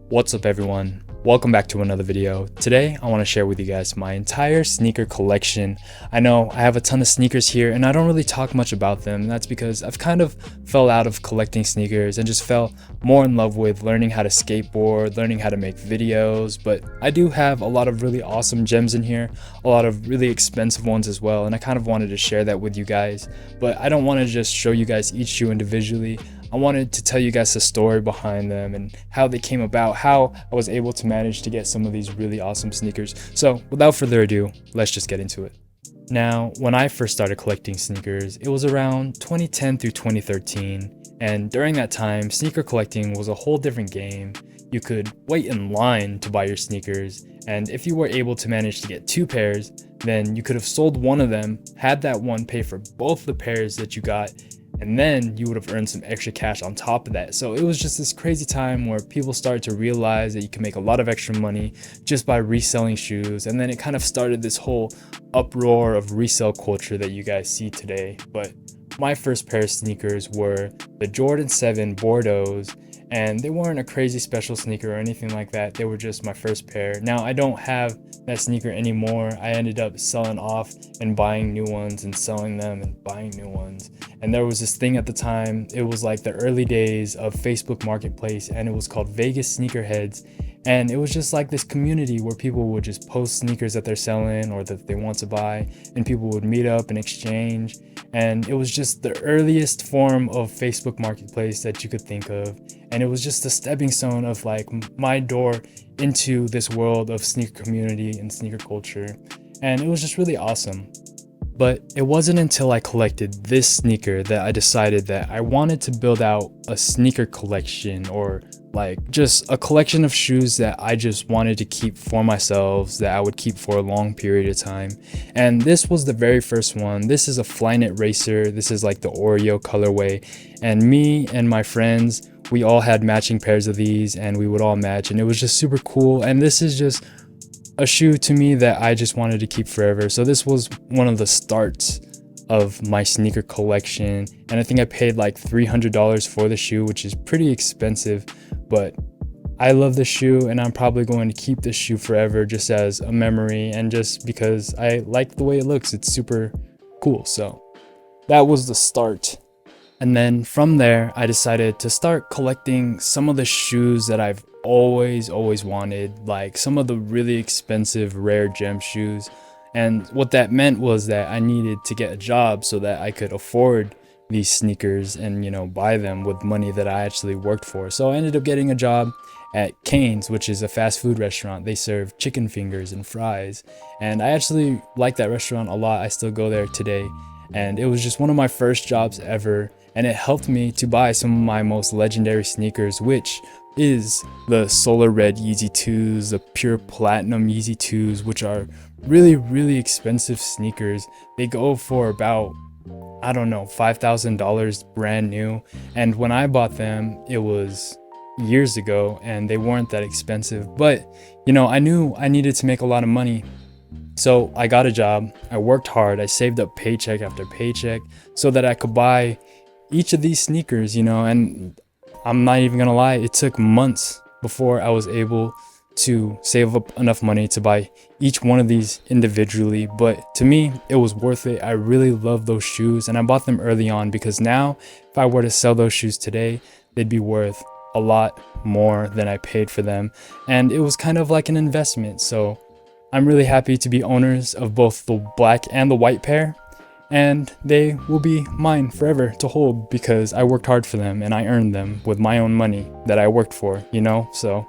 What's up everyone? Welcome back to another video. Today I want to share with you guys my entire sneaker collection. I know I have a ton of sneakers here and I don't really talk much about them, and that's because I've kind of fell out of collecting sneakers and just fell more in love with learning how to skateboard, learning how to make videos. But I do have a lot of really awesome gems in here, a lot of really expensive ones as well, and I kind of wanted to share that with you guys. But I don't want to just show you guys each shoe individually. I wanted to tell you guys the story behind them and how they came about, how I was able to manage to get some of these really awesome sneakers. So without further ado, let's just get into it. Now, when I first started collecting sneakers, it was around 2010 through 2013. And during that time, sneaker collecting was a whole different game. You could wait in line to buy your sneakers, and if you were able to manage to get 2 pairs, then you could have sold one of them, had that one pay for both the pairs that you got, and then you would have earned some extra cash on top of that. So it was just this crazy time where people started to realize that you can make a lot of extra money just by reselling shoes. And then it kind of started this whole uproar of resale culture that you guys see today. But my first pair of sneakers were the Jordan 7 Bordeaux's, and they weren't a crazy special sneaker or anything like that. They were just my first pair. Now I don't have that sneaker anymore. I ended up selling off and buying new ones and selling them and buying new ones. And there was this thing at the time, it was like the early days of Facebook Marketplace, and it was called Vegas Sneakerheads. And it was just like this community where people would just post sneakers that they're selling or that they want to buy, and people would meet up and exchange. And it was just the earliest form of Facebook Marketplace that you could think of. And it was just a stepping stone of like my door into this world of sneaker community and sneaker culture. And it was just really awesome. But it wasn't until I collected this sneaker that I decided that I wanted to build out a sneaker collection, or like just a collection of shoes that I just wanted to keep for myself, that I would keep for a long period of time. And this was the very first one. This is a Flyknit Racer. This is like the Oreo colorway. And me and my friends, we all had matching pairs of these and we would all match, and it was just super cool. And this is just a shoe to me that I just wanted to keep forever. So this was one of the starts of my sneaker collection, and I think I paid like $300 for the shoe, which is pretty expensive, but I love this shoe and I'm probably going to keep this shoe forever just as a memory and just because I like the way it looks. It's super cool. So that was the start. And then from there, I decided to start collecting some of the shoes that I've always wanted, like some of the really expensive rare gem shoes. And what that meant was that I needed to get a job so that I could afford these sneakers and, you know, buy them with money that I actually worked for. So I ended up getting a job at Cane's, which is a fast food restaurant. They serve chicken fingers and fries, and I actually like that restaurant a lot. I still go there today, and it was just one of my first jobs ever, and it helped me to buy some of my most legendary sneakers, which is the Solar Red Yeezy 2s, the Pure Platinum Yeezy 2s, which are really expensive sneakers. They go for about, I don't know, $5,000 brand new. And when I bought them, it was years ago and they weren't that expensive. But, you know, I knew I needed to make a lot of money. So I got a job, I worked hard, I saved up paycheck after paycheck so that I could buy each of these sneakers, you know. And I'm not even gonna lie, it took months before I was able to save up enough money to buy each one of these individually. But to me, it was worth it. I really love those shoes, and I bought them early on because now if I were to sell those shoes today, they'd be worth a lot more than I paid for them. And it was kind of like an investment. So I'm really happy to be owners of both the black and the white pair, and they will be mine forever to hold because I worked hard for them and I earned them with my own money that I worked for, you know. So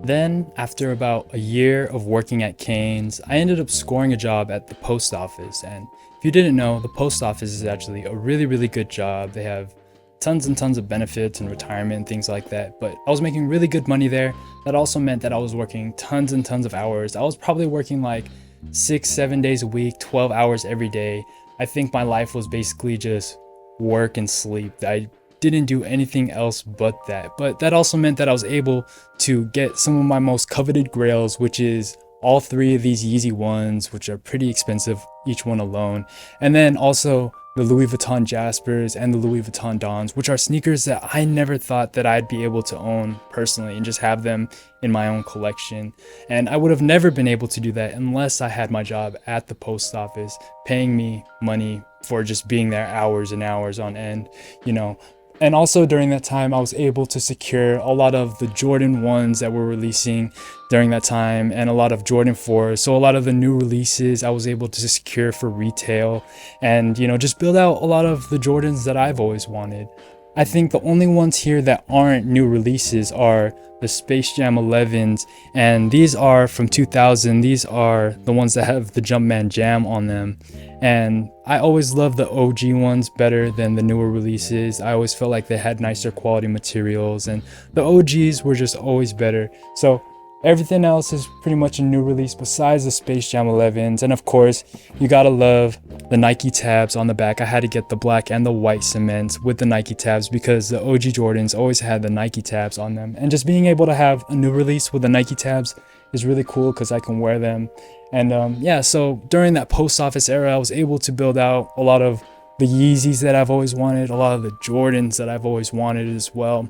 then after about a year of working at Cane's, I ended up scoring a job at the post office. And if you didn't know, the post office is actually a really good job. They have tons and tons of benefits and retirement and things like that. But I was making really good money there. That also meant that I was working tons and tons of hours. I was probably working like 6-7 days a week, 12 hours every day. I think my life was basically just work and sleep. I didn't do anything else but that. But that also meant that I was able to get some of my most coveted grails, which is all 3 of these Yeezy ones, which are pretty expensive, each one alone. And then also the Louis Vuitton Jaspers and the Louis Vuitton Dons, which are sneakers that I never thought that I'd be able to own personally and just have them in my own collection. And I would have never been able to do that unless I had my job at the post office paying me money for just being there hours and hours on end, you know. And also during that time, I was able to secure a lot of the Jordan 1s that were releasing during that time and a lot of Jordan 4s. So a lot of the new releases I was able to secure for retail and, you know, just build out a lot of the Jordans that I've always wanted. I think the only ones here that aren't new releases are the Space Jam 11s, and these are from 2000. These are the ones that have the Jumpman Jam on them, and I always loved the OG ones better than the newer releases. I always felt like they had nicer quality materials, and the OGs were just always better. So everything else is pretty much a new release besides the Space Jam 11s. And of course, you gotta love the Nike tabs on the back. I had to get the black and the white cements with the Nike tabs because the OG Jordans always had the Nike tabs on them. And just being able to have a new release with the Nike tabs is really cool because I can wear them. And yeah, so during that post office era, I was able to build out a lot of the Yeezys that I've always wanted, a lot of the Jordans that I've always wanted as well.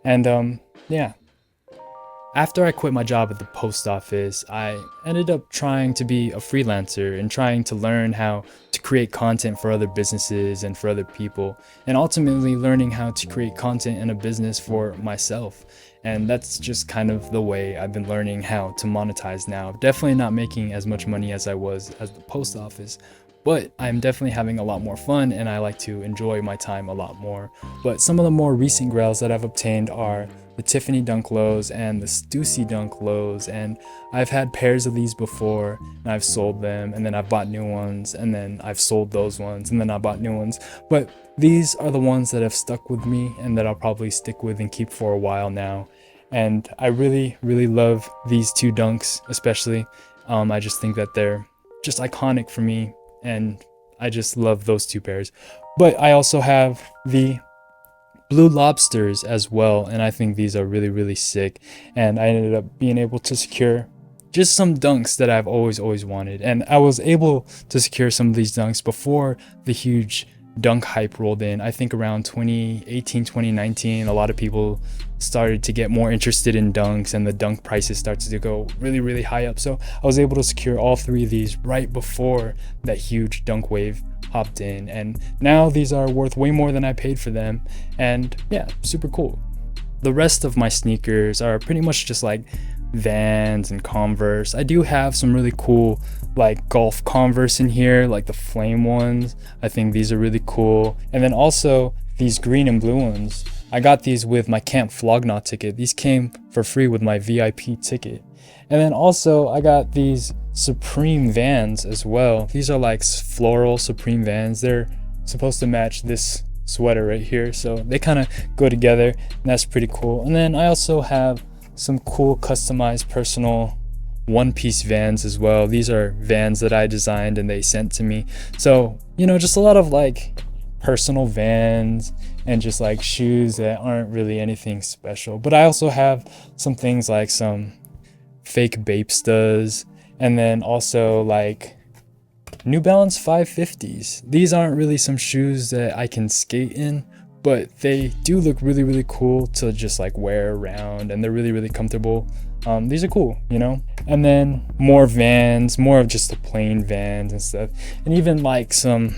And yeah. After I quit my job at the post office, I ended up trying to be a freelancer and trying to learn how to create content for other businesses and for other people, and ultimately learning how to create content in a business for myself. And that's just kind of the way I've been learning how to monetize now. Definitely not making as much money as I was at the post office, but I'm definitely having a lot more fun and I like to enjoy my time a lot more. But some of the more recent grails that I've obtained are the Tiffany Dunk Lows and the Stussy Dunk Lows, and I've had pairs of these before and I've sold them, and then I've bought new ones, and then I've sold those ones, and then I bought new ones. But these are the ones that have stuck with me and that I'll probably stick with and keep for a while now. And I really love these two dunks especially. I just think that they're just iconic for me, and I just love those two pairs. But I also have the Blue Lobsters as well, and I think these are really sick, and I ended up being able to secure just some dunks that I've always wanted. And I was able to secure some of these dunks before the huge dunk hype rolled in. I think around 2018, 2019, a lot of people started to get more interested in dunks and the dunk prices started to go really high up. So I was able to secure all three of these right before that huge dunk wave hopped in, and now these are worth way more than I paid for them. And yeah, super cool. The rest of my sneakers are pretty much just like Vans and Converse. I do have some really cool like golf Converse in here, like the flame ones. I think these are really cool. And then also these green and blue ones, I got these with my Camp Flognaw ticket. These came for free with my VIP ticket. And then also I got these Supreme Vans as well. These are like floral Supreme Vans. They're supposed to match this sweater right here, so they kind of go together, and that's pretty cool. And then I also have some cool customized personal one-piece Vans as well. These are Vans that I designed and they sent to me. So, you know, just a lot of like personal Vans and just like shoes that aren't really anything special. But I also have some things like some fake Bapestas, and then also like New Balance 550s. These aren't really some shoes that I can skate in, but they do look really cool to just like wear around, and they're really comfortable. These are cool, you know. And then more Vans, more of just the plain Vans and stuff, and even like some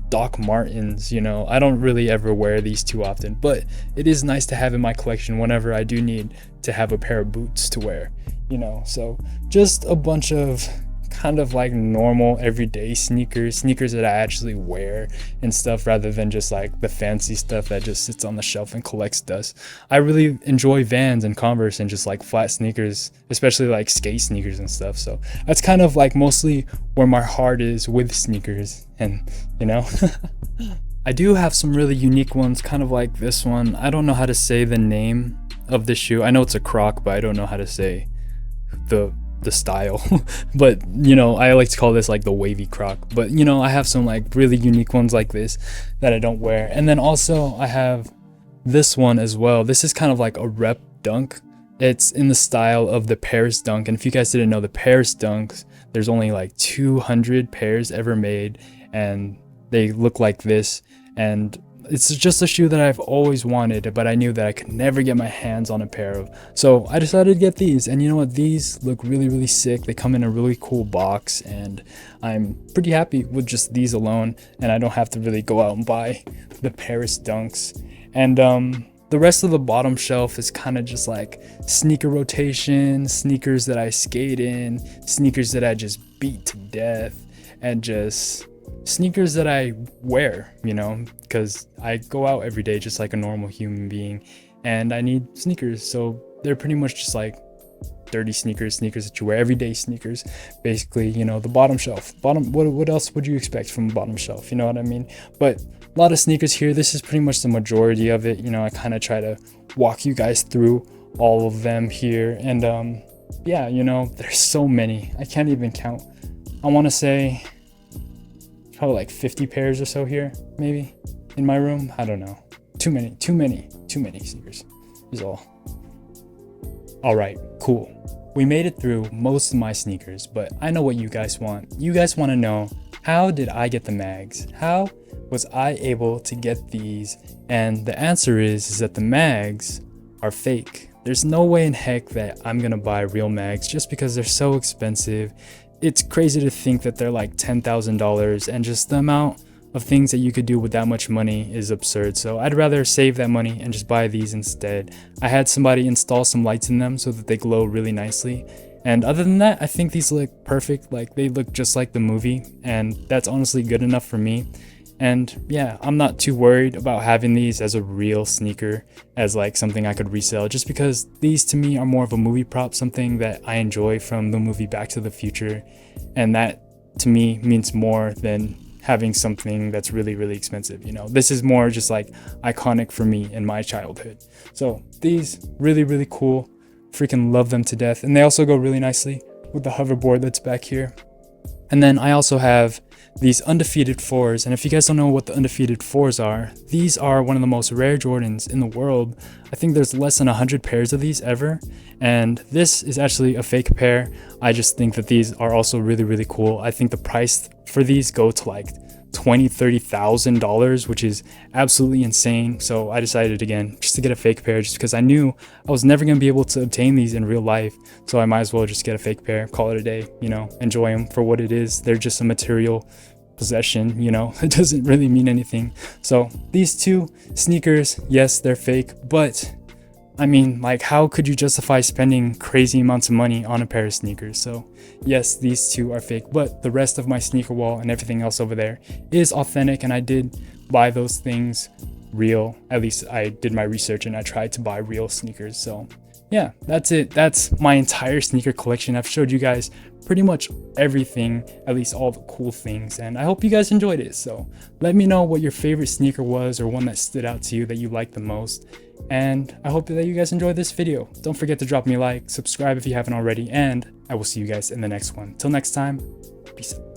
Doc Martens. You know, I don't really ever wear these too often, but it is nice to have in my collection whenever I do need to have a pair of boots to wear, you know. So just a bunch of kind of like normal everyday sneakers that I actually wear and stuff, rather than just like the fancy stuff that just sits on the shelf and collects dust. I really enjoy Vans and Converse and just like flat sneakers, especially like skate sneakers and stuff. So that's kind of like mostly where my heart is with sneakers. And you know, I do have some really unique ones, kind of like this one. I don't know how to say the name of the shoe. I know it's a Croc, but I don't know how to say the style. But you know, I like to call this like the wavy Croc. But you know, I have some like really unique ones like this that I don't wear. And then also I have this one as well. This is kind of like a rep dunk. It's in the style of the Paris dunk, and if you guys didn't know, the Paris dunks, there's only like 200 pairs ever made, and They look like this, and it's just a shoe that I've always wanted, but I knew that I could never get my hands on a pair of. So I decided to get these, and you know what? These look really, really sick. They come in a really cool box, and I'm pretty happy with just these alone, and I don't have to really go out and buy the Paris Dunks. And the rest of the bottom shelf is kind of just like sneaker rotation, sneakers that I skate in, sneakers that I just beat to death, and just sneakers that I wear, you know, because I go out every day just like a normal human being, and I need sneakers. So they're pretty much just like dirty sneakers that you wear, everyday sneakers, basically. You know, the bottom shelf. What else would you expect from the bottom shelf, you know what I mean? But a lot of sneakers here. This is pretty much the majority of it. You know, I kind of try to walk you guys through all of them here, and yeah, you know, there's so many, I can't even count. I want to say probably like 50 pairs or so here, maybe, in my room. I don't know. Too many sneakers is all. All right, cool. We made it through most of my sneakers, but I know what you guys want. You guys want to know, how did I get the mags? How was I able to get these? And the answer is that the mags are fake. There's no way in heck that I'm gonna buy real mags just because they're so expensive. It's crazy to think that they're like $10,000, and just the amount of things that you could do with that much money is absurd. So I'd rather save that money and just buy these instead. I had somebody install some lights in them so that they glow really nicely. And other than that, I think these look perfect. Like, they look just like the movie, and that's honestly good enough for me. And yeah, I'm not too worried about having these as a real sneaker, as like something I could resell, just because these to me are more of a movie prop, something that I enjoy from the movie Back to the Future. And that to me means more than having something that's really, really expensive. You know, this is more just like iconic for me in my childhood. So these really, really cool. Freaking love them to death. And they also go really nicely with the hoverboard that's back here. And then I also have these undefeated 4s, and if you guys don't know what the undefeated 4s are, these are one of the most rare Jordans in the world. I think there's less than 100 pairs of these ever, and this is actually a fake pair. I just think that these are also really, really cool. I think the price for these go to like $20,000-$30,000, which is absolutely insane. So I decided again just to get a fake pair, just because I knew I was never going to be able to obtain these in real life. So I might as well just get a fake pair, call it a day, you know, enjoy them for what it is. They're just a material possession, you know. It doesn't really mean anything. So these two sneakers, yes, they're fake, but I mean, like, how could you justify spending crazy amounts of money on a pair of sneakers? So yes, these two are fake, but the rest of my sneaker wall and everything else over there is authentic, and I did buy those things real. At least I did my research and I tried to buy real sneakers. So yeah, that's it. That's my entire sneaker collection. I've showed you guys pretty much everything, at least all the cool things, and I hope you guys enjoyed it. So let me know what your favorite sneaker was, or one that stood out to you that you liked the most. And I hope that you guys enjoyed this video. Don't forget to drop me a like, subscribe if you haven't already, and I will see you guys in the next one. Till next time, peace out.